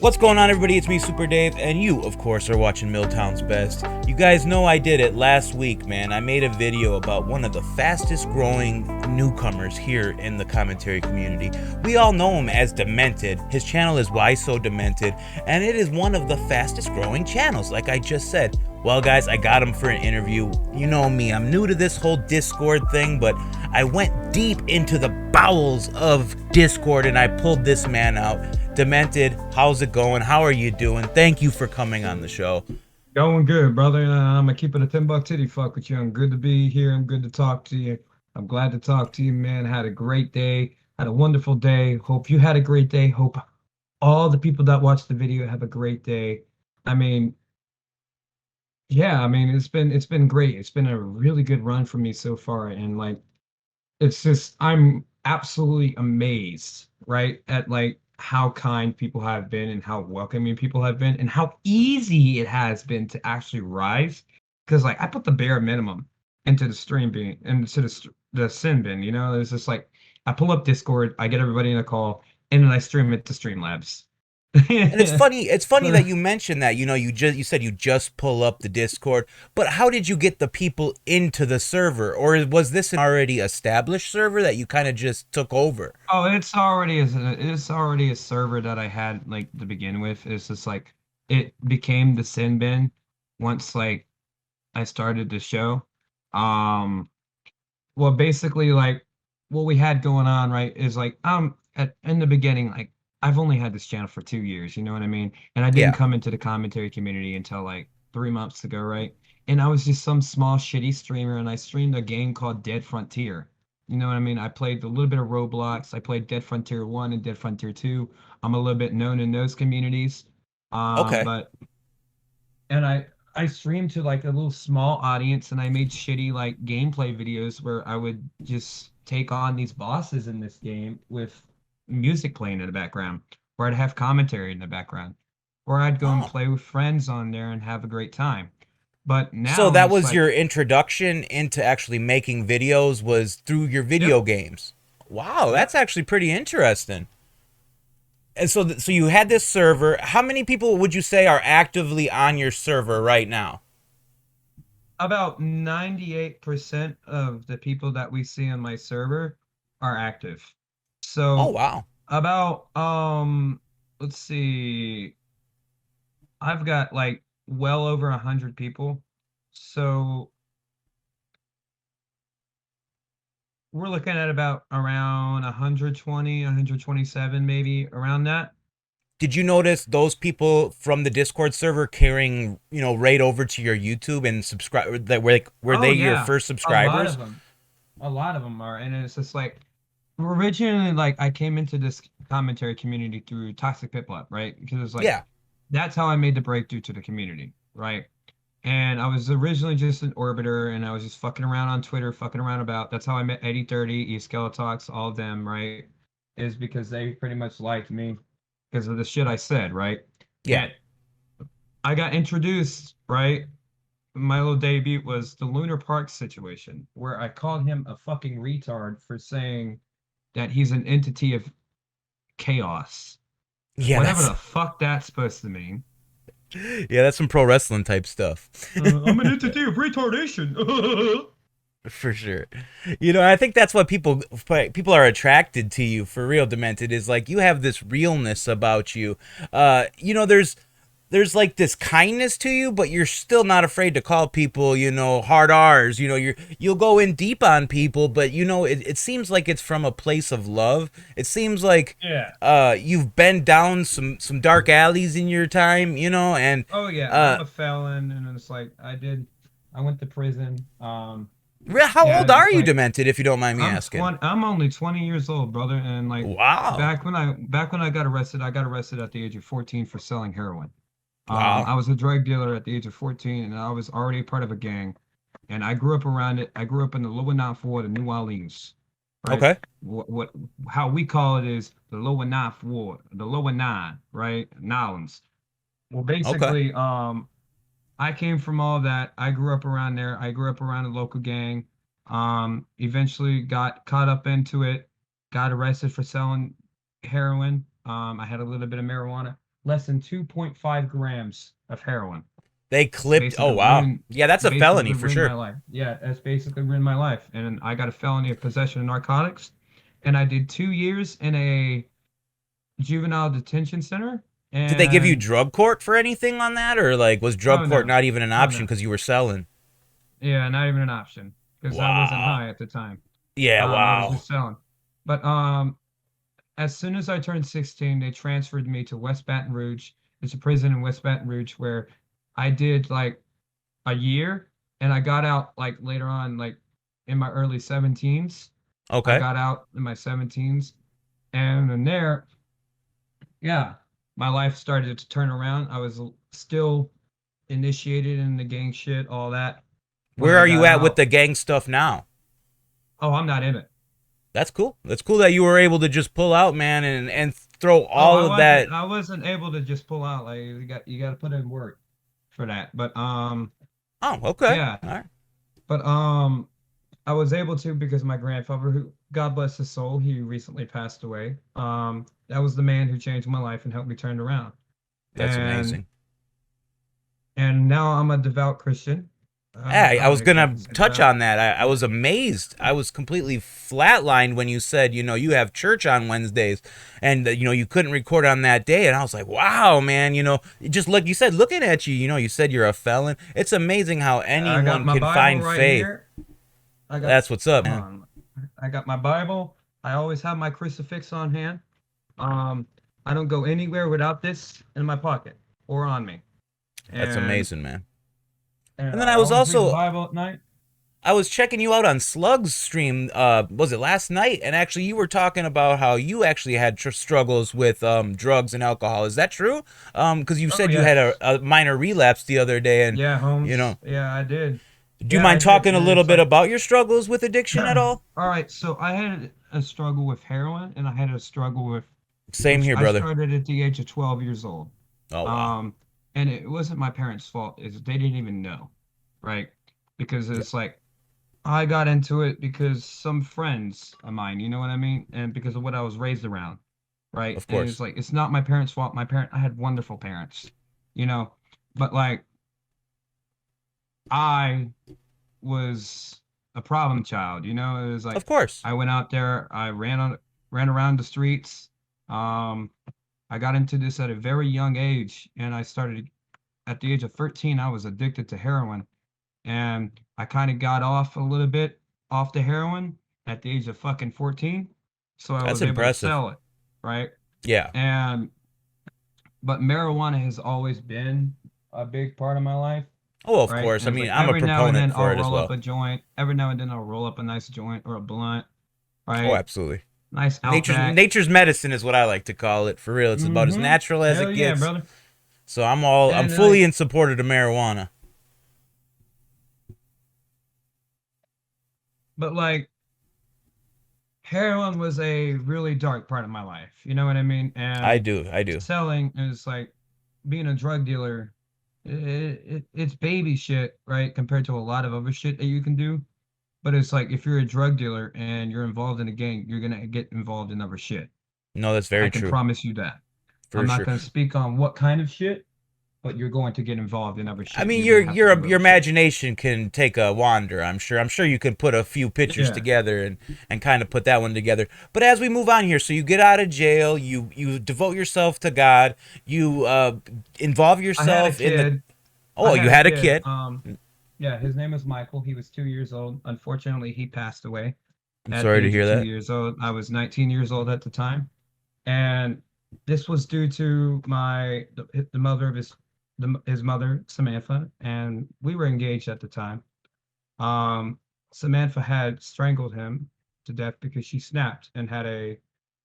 What's going on, everybody? It's me, Supa Dave, and you, of course, are watching Milltown's Best. You guys know I did it last week, man. I made a video about one of the fastest growing newcomers here in the commentary community. We all know him as Demented. His channel is WhySoDemented, and it is one of the fastest growing channels, like I just said. Well, guys, I got him for an interview. You know me, I'm new to this whole Discord thing, but I went deep into the bowels of Discord and I pulled this man out. Demented, how's it going? How are you doing? Thank you for coming on the show. Going good, brother. I'm gonna keep it a 10 buck titty fuck with you. I'm good to be here. I'm good to talk to you. I'm glad to talk to you, man. Had a great day. Had a wonderful day. Hope you had a great day. Hope all the people that watched the video have a great day. I mean, yeah, it's been great. It's been a really good run for me so far, and like it's just I'm absolutely amazed, right, at like how kind people have been and how welcoming people have been and how easy it has been to actually rise. Because like I put the bare minimum into the stream bin into the sin bin, it's just like I pull up Discord, I get everybody in a call, and then I stream it to Streamlabs. And it's funny that you mentioned that. You said you just pull up the Discord, but how did you get the people into the server? Or was this an already established server that you kind of just took over? Oh, it's already a server that I had like to begin with. It's just like it became the sin bin once like I started the show. Um, well, basically, like what we had going on, right, is like in the beginning, like I've only had this channel for 2 years, you know what I mean? And I didn't Yeah. come into the commentary community until like 3 months ago, right? And I was just some small shitty streamer, and I streamed a game called Dead Frontier. You know what I mean? I played a little bit of Roblox. I played Dead Frontier 1 and Dead Frontier 2. I'm a little bit known in those communities. Okay. But and I streamed to like a little small audience, and I made shitty like gameplay videos where I would just take on these bosses in this game with music playing in the background, or I'd have commentary in the background, or I'd go and Oh. play with friends on there and have a great time. But So now that it's was like, your introduction into actually making videos, was through your yep, video games. Wow, that's yep. actually pretty interesting. And so you had this server. How many people would you say are actively on your server right now? About 98% of the people that we see on my server are active. Oh, So wow. about let's see, I've got like well over 100 people. So we're looking at about around 120, 127, maybe around that. Did you notice those people from the Discord server carrying, right over to your YouTube and subscribe? That were Oh they your yeah, first a lot subscribers? of them. A lot of them are, and it's just like originally, like I came into this commentary community through Toxic Piplup, right? Because it's like Yeah. that's how I made the breakthrough to the community, right? And I was originally just an orbiter, and I was just fucking around on Twitter, fucking around about. That's how I met Eddie 30, Skeletox, all of them, right? Is because they pretty much liked me because of the shit I said, right? Yeah. And I got introduced, right? My little debut was the Lunar Park situation, where I called him a fucking retard for saying that he's an entity of chaos. Yeah, Whatever that's the fuck that's supposed to mean. yeah, that's some pro wrestling type stuff. I'm an entity of retardation. For sure. I think that's what people are attracted to you for real, Demented, is like you have this realness about you. There's like this kindness to you, but you're still not afraid to call people, hard R's. You'll go in deep on people, but it seems like it's from a place of love. It seems like Yeah. you've been down some dark alleys in your time, and Oh yeah, uh I'm a felon, and it's like I went to prison. how Yeah, old are it's you, like Demented, if you don't mind me I'm asking? 20. I'm only 20 years old, brother, and like Wow. back when I got arrested, I got arrested at the age of 14 for selling heroin. Wow. I was a drug dealer at the age of 14, and I was already part of a gang. And I grew up around it. I grew up in the lower ninth ward of New Orleans, right? Okay. What how we call it is the lower ninth ward, the lower nine, right? Nolans. Well, Okay. basically, I came from all that. I grew up around there. I grew up around a local gang. Eventually got caught up into it, got arrested for selling heroin. I had a little bit of marijuana. less than 2.5 grams of heroin. They clipped. Oh Basically wow. ruined Yeah, that's a felony for my sure. life. Yeah, that's basically ruined my life. And I got a felony of possession of narcotics. And I did 2 years in a juvenile detention center. Did they give you And drug court for anything on that, or like was drug oh court no, not even an oh option no. because you were selling? Yeah, not even an option because I wasn't Wow. high at the time. Yeah. I was Wow. just selling. But as soon as I turned 16, they transferred me to West Baton Rouge. It's a prison in West Baton Rouge where I did like a year and I got out like later on, like in my early 17s. I Okay. got out in my 17s. And in there, yeah, my life started to turn around. I was still initiated in the gang shit, all that. When Where I are you got at with out, the gang stuff now? oh, I'm not in it. That's cool. That's cool that you were able to just pull out, man, and throw Oh, all of that. I wasn't able to just pull out. Like you got to put in work for that. But Oh, okay. yeah. All right. But I was able to because my grandfather, who God bless his soul, he recently passed away. That was the man who changed my life and helped me turn around. That's And amazing. now I'm a devout Christian. Yeah, I I was guess I gonna can say touch devout. on that. I was amazed. I was completely flatlined when you said, you have church on Wednesdays, and you couldn't record on that day. And I was like, wow, man. Just like you said, looking at you, you said you're a felon. It's amazing how I got anyone my can Bible find right faith. here. I got, That's what's up, hold man. on. I got my Bible. I always have my crucifix on hand. Um, I don't go anywhere without this in my pocket or on me. That's And amazing, man. And and then I I was always read the also Bible at night. I was checking you out on Slug's stream. Was it last night? And actually, you were talking about how you actually had struggles with drugs and alcohol. Is that true? Because you Oh said you had yes. a minor relapse the other day, and Yeah, you Holmes. know, Yeah, I did. do you Yeah, I mind did. talking a And little it's bit like, about your struggles with addiction at all all? right, so I had a struggle with heroin and I had a struggle with, Same which here, I brother. started at the age of 12 years old. Oh wow. Um, and it wasn't my parents' fault, is they didn't even know, right? Because Yeah, it's like I got into it because some friends of mine, you know what I mean? And because of what I was raised around, right? of And it's course. like it's not my parents' fault. I had wonderful parents, you know, but like I was a problem child, you know? It was Of like course. I went out there, I ran around the streets. Um, I got into this at a very young age, and I started at the age of 13, I was addicted to heroin, and I kind of got off a little bit off the heroin at the age of fucking 14, so I That's was able to impressive. sell it, right? Yeah. And but marijuana has always been a big part of my life, Oh, of right? course. And I it's mean, like I'm a every now and proponent then for I'll it as roll up well. a joint. Every now and then I'll roll up a nice joint or a blunt, Oh, right? absolutely. Nice Nature's Outback. nature's medicine is what I like to call it. For real, it's about as Mm-hmm. natural as Hell it yeah, gets. brother. So I'm And fully like, in support of the marijuana. but like heroin was a really dark part of my life. You know what I mean? I And do. I do. selling is like being a drug dealer. It's baby shit, right? Compared to a lot of other shit that you can do. But it's like if you're a drug dealer and you're involved in a gang, you're gonna get involved in other shit. No, that's I very can true. promise you that. I'm For not sure. gonna speak on what kind of shit, but you're going to get involved in other I shit. mean, You're gonna have to do your other shit. imagination can take a wander. I'm sure. I'm sure you can put a few pictures Yeah. together and kind of put that one together. But as we move on here, so you get out of jail, you devote yourself to God, you involve I had a yourself in the. kid. I Oh, had you a had a kid. kid. Yeah, his name was Michael. He was 2 years old. Unfortunately, he passed away I'm at the sorry to age of hear two that. years old. I was 19 years old at the time, and this was due to the mother of his mother, Samantha, and we were engaged at the time. Um, Samantha had strangled him to death because she snapped and had a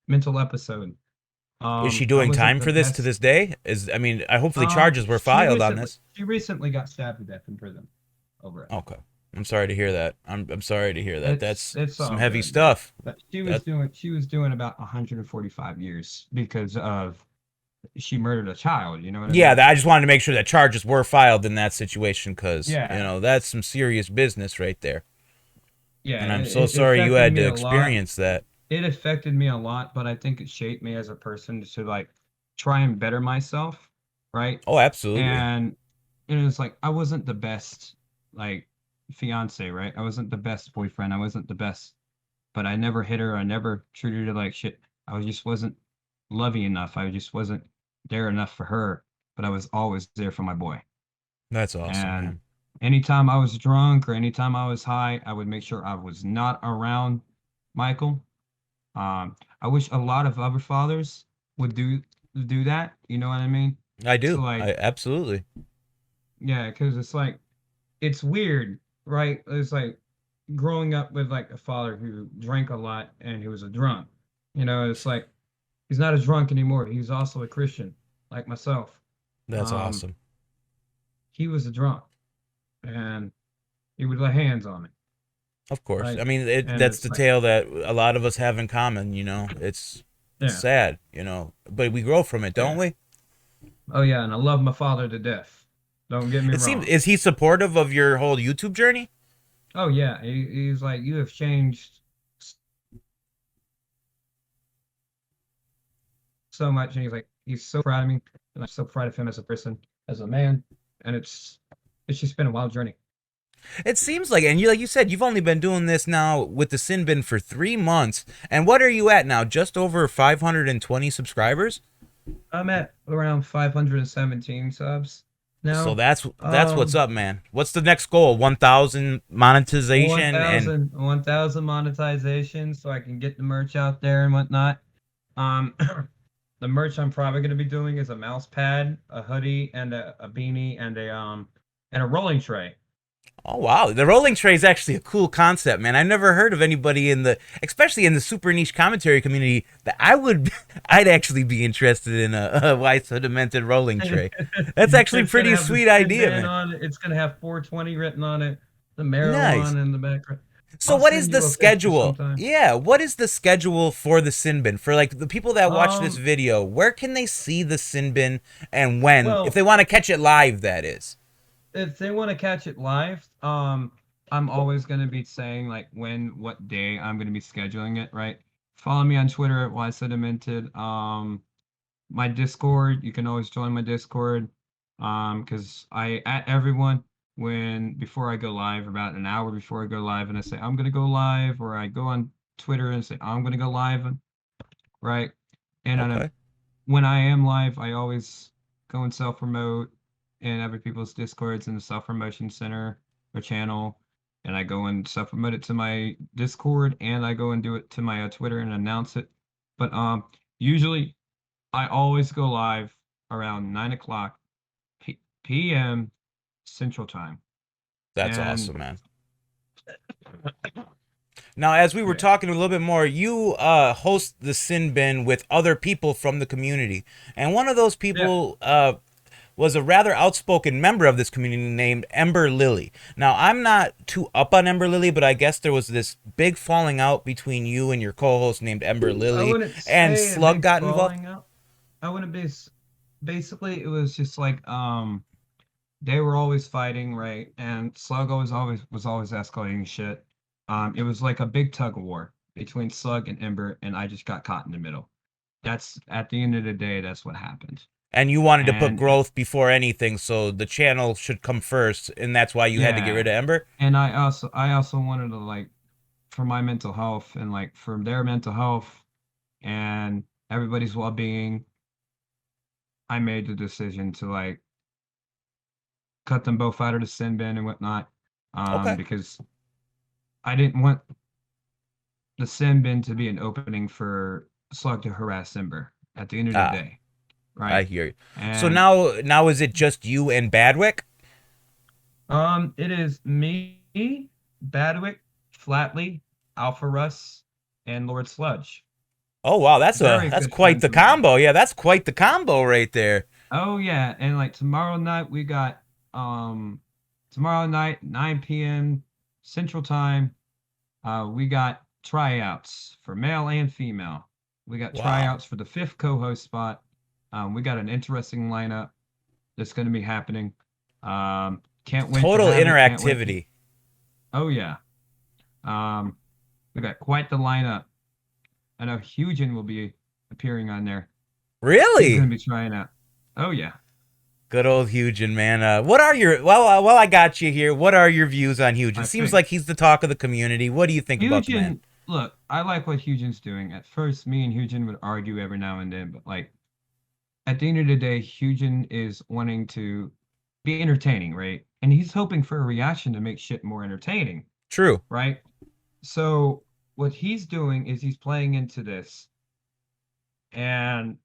mental episode. Is she I doing wasn't time the for this to best. this day? Hopefully charges were filed on this. She recently got stabbed to death in prison over it. Okay. I'm sorry to hear that. I'm sorry to hear that. That's It's some all heavy good, man. stuff. But That she was doing about 145 years because of she murdered a child, you know what I yeah, mean? I just wanted to make sure that charges were filed in that situation because, Yeah. that's some serious business right there. Yeah, And I'm so it sorry you affected had me to a lot. experience that. It affected me a lot, but I think it shaped me as a person to like try and better myself, right? Oh, absolutely. And it's like I wasn't the best like fiance, right? I wasn't the best boyfriend. I wasn't the best, but I never hit her. I never treated her like shit. Just wasn't loving enough. I just wasn't there enough for her, but I was always there for my boy. That's awesome, And man. anytime I was drunk or anytime I was high, I would make sure I was not around Michael. I wish a lot of other fathers would do that. You know what I mean? I So do. I like, absolutely. yeah, because it's like it's weird, right? It's like growing up with like a father who drank a lot and he was a drunk. It's like he's not a drunk anymore. He's also a Christian, like myself. That's Um, awesome. he was a drunk and he would lay hands on me, Of course. right? I mean, And that's it's the like, tale that a lot of us have in common, you know. It's yeah, sad, you know, but we grow from it, don't yeah. we? Oh yeah, and I love my father to death. Don't get me It seems, wrong. is he supportive of your whole YouTube journey? Oh yeah, he's like, you have changed so much, and he's so proud of me, and I'm so proud of him as a person, as a man, and it's just been a wild journey. It seems like, and you like you said, you've only been doing this now with the Sin Bin for 3 months. And what are you at now? Just over 520 subscribers? I'm at around 517 subs So now. that's what's up, man. What's the next goal? 1,000 monetization and 1,000 monetization so I can get the merch out there and whatnot. Um, the merch I'm probably going to be doing is a mouse pad, a hoodie, and a beanie, and a rolling tray. oh wow, the rolling tray is actually a cool concept, man. I've never heard of anybody in the, especially in the super niche commentary community, that I would, I'd actually be interested in a Why So Demented rolling tray. That's actually a It's gonna pretty have the sweet Sin idea, Bin man. on it. It's gonna have 420 written on it, the Nice. marijuana in the background. So I'll what is send the you a picture schedule? sometime. Yeah, what is the schedule for the Sin Bin? For like the people that watch this Um, video, where can they see the Sin Bin and when? If they well, want to catch it live, that is. if they want to catch it live, I'm always gonna be saying like what day I'm gonna be scheduling it, right? Follow me on Twitter at WhySoDemented. My Discord, you can always join my Discord. Because I at everyone when before I go live, about an hour before I go live, and I say I'm gonna go live, or I go on Twitter and say I'm gonna go live, right? And Okay. when I am live, I always go and self promote in other people's Discords in the self promotion center or channel, and I go and self promote it to my Discord, and I go and do it to my Twitter and announce it. But usually I always go live around 9 o'clock p.m. Central Time, That's and awesome, man. Now, as we were yeah, talking a little bit more, you host the Sin Bin with other people from the community, and one of those yeah. people was a rather outspoken member of this community named Ember Lily. Now, I'm not too up on Ember Lily, but I guess there was this big falling out between you and your co-host named Ember I Lily, wouldn't and say a Slug big got involved. falling out. I wouldn't be. Basically, it was just like they were always fighting, right? And Slug always escalating shit. It was like a big tug of war between Slug and Ember, and I just got caught in the middle. That's at the end of the day, that's what happened. And you wanted to put And growth before anything, so the channel should come first, and that's why you had to get yeah, rid of Ember. and I also wanted to like for my mental health and like for their mental health and everybody's well-being, I made the decision to like cut them both out of the sin bin and whatnot. Okay. Because I didn't want the sin bin to be an opening for Slug to harass Ember at the end of the Ah, day, I right? hear you. So And now is it just you and Badwick? it is me, Badwick, Flatley, Alpha Russ, and Lord Sludge. Oh wow, Very that's good quite friends the of mine. combo. Yeah, that's quite the combo right there. Oh yeah, and like um tomorrow night 9 p.m. Central Time, we got tryouts for male and female. We got Wow. tryouts for the fifth co-host spot. We got an interesting lineup that's going to be happening. Can't wait to Total have it. Can't wait to. interactivity. Oh yeah. Um, we got quite the lineup. I know Hugin will be appearing on there. He's Really? gonna be trying out. Oh yeah. Good old Hugin, man. What are your well, I got you here. What are your views on Hugin? I Seems think like he's the talk of the community. What do you think about the man? Hugin, look, I like what Hugin's doing. At first, me and Hugin would argue every now and then, but like at the end of the day, Hugin is wanting to be entertaining, right? And he's hoping for a reaction to make shit more entertaining, True. right? So what he's doing is he's playing into this and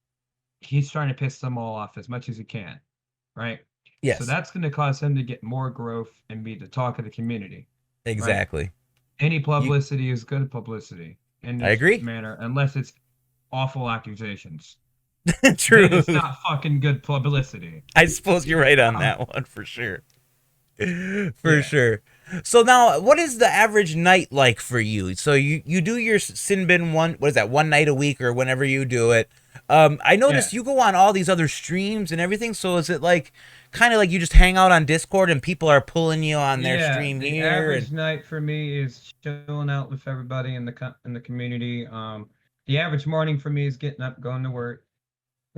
he's trying to piss them all off as much as he can, right? So Yes. that's going to cause him to get more growth and be the talk of the community, right? Exactly. Any You. publicity is good publicity in I this agree. manner, unless it's awful accusations. Then True. it's not fucking good publicity. I suppose you're right on Uh, that one for sure. For yeah, sure. So now, what is the average night like for you? So you do your sin bin one, what is that, one night a week or whenever you do it. I yeah, noticed you go on all these other streams and everything. So is it like kind of like you just hang out on Discord and people are pulling you on their yeah. stream The here and average night for me is chilling out with everybody in the community. The average morning for me is getting up, going to work,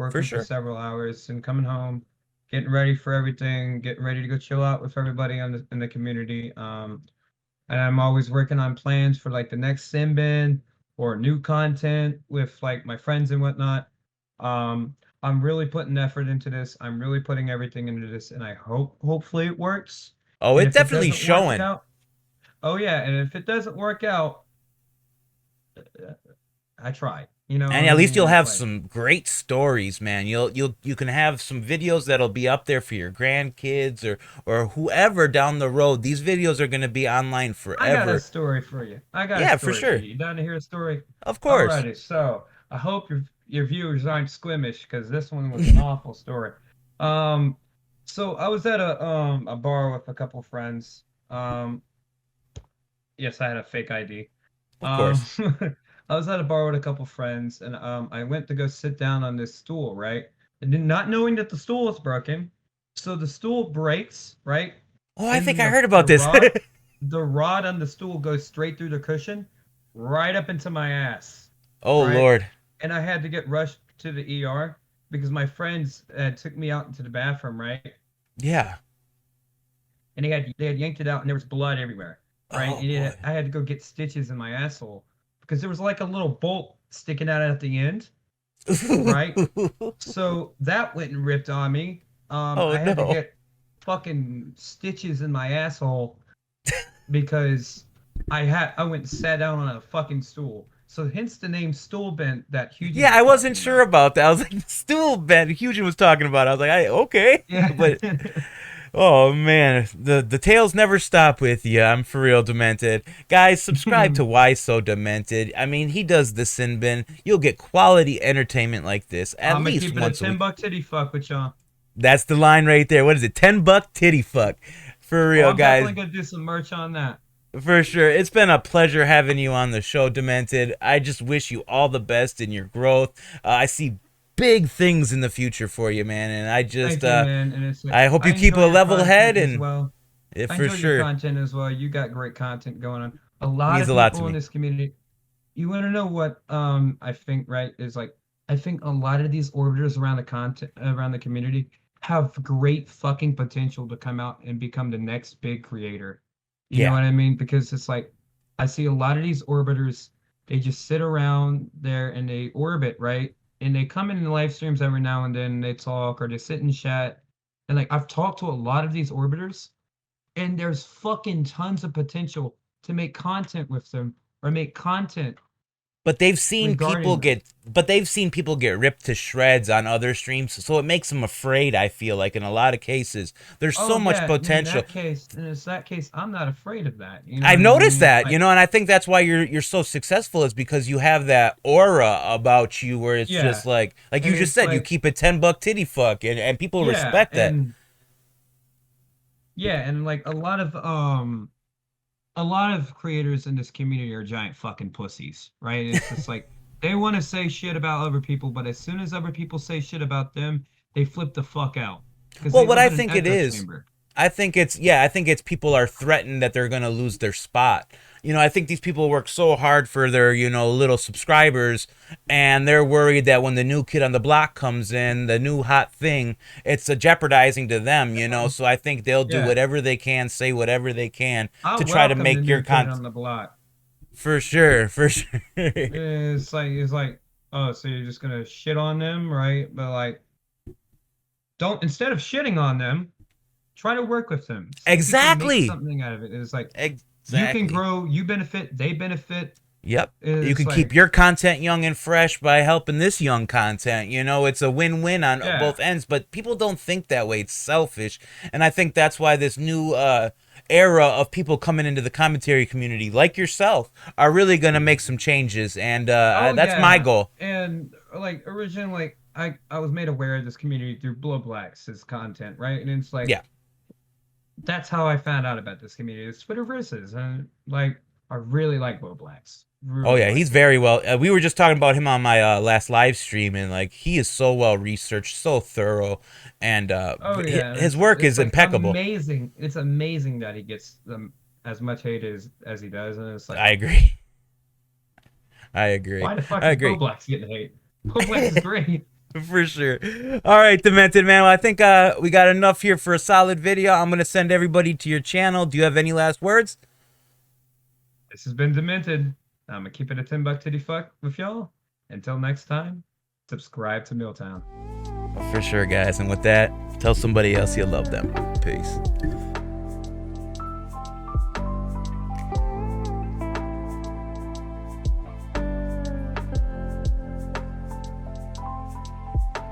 for working for sure. several hours, and coming home, getting ready for everything, getting ready to go chill out with everybody in the community. And I'm always working on plans for like the next Simbin or new content with like my friends and whatnot. I'm really putting effort into this. I'm really putting everything into this, and I hopefully it works. Oh, And it if it definitely doesn't work showing. out, oh yeah, and if it doesn't work out, I tried. You know what And I at least mean? you'll It's have like, some great stories, man. You can have some videos that'll be up there for your grandkids or whoever down the road. These videos are going to be online I got a forever. story for you. I got a Yeah, for story for sure. you. You down to hear a story? Of course. Alrighty, so I hope your viewers aren't squeamish because this one was an awful story. Um, so I was at a bar with a couple friends. Yes, I had a fake ID. Of Um, course. I was at a bar with a couple friends, and I went to go sit down on this stool, right? And then not knowing that the stool was broken, so the stool breaks, right? Oh, I think And I the heard the about this. rod the rod on the stool goes straight through the cushion, right up into my ass, Oh right? Lord. And I had to get rushed to the ER because my friends took me out into the bathroom, right? Yeah. And they had yanked it out, and there was blood everywhere, right? Oh And boy. I had to go get stitches in my asshole because there was like a little bolt sticking out at the end, right? So that went and ripped on me. Oh I had to no. get fucking stitches in my asshole because I went and sat down on a fucking stool. So hence the name stool bent that Hugin Yeah, was I wasn't talking sure about. about that. I was like, still Ben Huge was talking about it. I was like, I okay. Yeah. But oh man, the tales never stop with you. I'm for real demented. Guys, subscribe to Why So Demented. I mean, he does the sin bin. You'll get quality entertainment like this at I'm gonna least keep it a once a 10 week. buck titty fuck with y'all. That's the line right there. What is it? $10 titty fuck. For Oh, real, I'm guys. definitely gonna do some merch on that. For sure. It's been a pleasure having you on the show, Demented. I just wish you all the best in your growth. I see big things in the future for you, man. And Thank you, man. And I hope I you keep a enjoy your level head content as and well. I for enjoy your sure. content as well. You got great content going on. A lot Means of a lot to people in me. this community. You want to know what I think, right? Is like I think a lot of these orbiters around the content around the community have great fucking potential to come out and become the next big creator. You know Yeah. what I mean? Because it's like I see a lot of these orbiters, they just sit around there and they orbit, right? And they come in the live streams every now and then, they talk or they sit and chat. And like I've talked to a lot of these orbiters, and there's fucking tons of potential to make content with them or make content regarding them. But they've seen people get ripped to shreds on other streams, so it makes them afraid, I feel like in a lot of cases. There's Oh so much yeah, and potential. in that case, I'm not afraid of that. You know I've what I noticed mean? that, Like, and I think that's why you're so successful is because you have that aura about you where it's yeah, just like you and just it's said, you like, keep a $10 titty fuck and people yeah, respect that. and like a lot of creators in this community are giant fucking pussies, right? It's just like they want to say shit about other people, but as soon as other people say shit about them, they flip the fuck out because Well, they what live I in an think it echo is, chamber. I think it's people are threatened that they're gonna lose their spot. you know, I think these people work so hard for their, you know, little subscribers, and they're worried that when the new kid on the block comes in, the new hot thing, it's jeopardizing to them, you know. So I think they'll do Yeah, whatever they can, say whatever they can to I try to welcome the make your new kid content. on the block. For sure, for sure. It's like, oh, so you're just gonna shit on them, right? But like, don't instead of shitting on them, try to work with them. See if you can make Exactly. something out of it. It's like you can Exactly. grow, you benefit, they benefit. Yep. You It's can keep like, your content young and fresh by helping this young content. You know, it's a win-win on yeah. both ends, but people don't think that way. It's selfish. And I think that's why this new era of people coming into the commentary community, like yourself, are really going to make some changes. And Oh that's my yeah. goal. And like originally, like I was made aware of this community through Blow Blacks' content, right? And it's like Yeah. that's how I found out about this community. It's Twitter versus, and like I really like Blow Blacks. Oh Really yeah, like he's Blow very Blacks. well. We were just talking about him on my last live stream, and like he is so well researched, so thorough, and Oh yeah, and his work it's is like impeccable. amazing. It's amazing that he gets as much hate as he does, and it's like, I agree. I agree. why the fuck I is agree. Blacks getting hate? Blacks is great. For sure. All right, Demented Man. Well, I think we got enough here for a solid video. I'm gonna send everybody to your channel. Do you have any last words? This has been Demented. I'm gonna keep it a 10 buck titty fuck with y'all. Until next time, subscribe to Milltown. For sure, guys. And with that, tell somebody else you love them. Peace.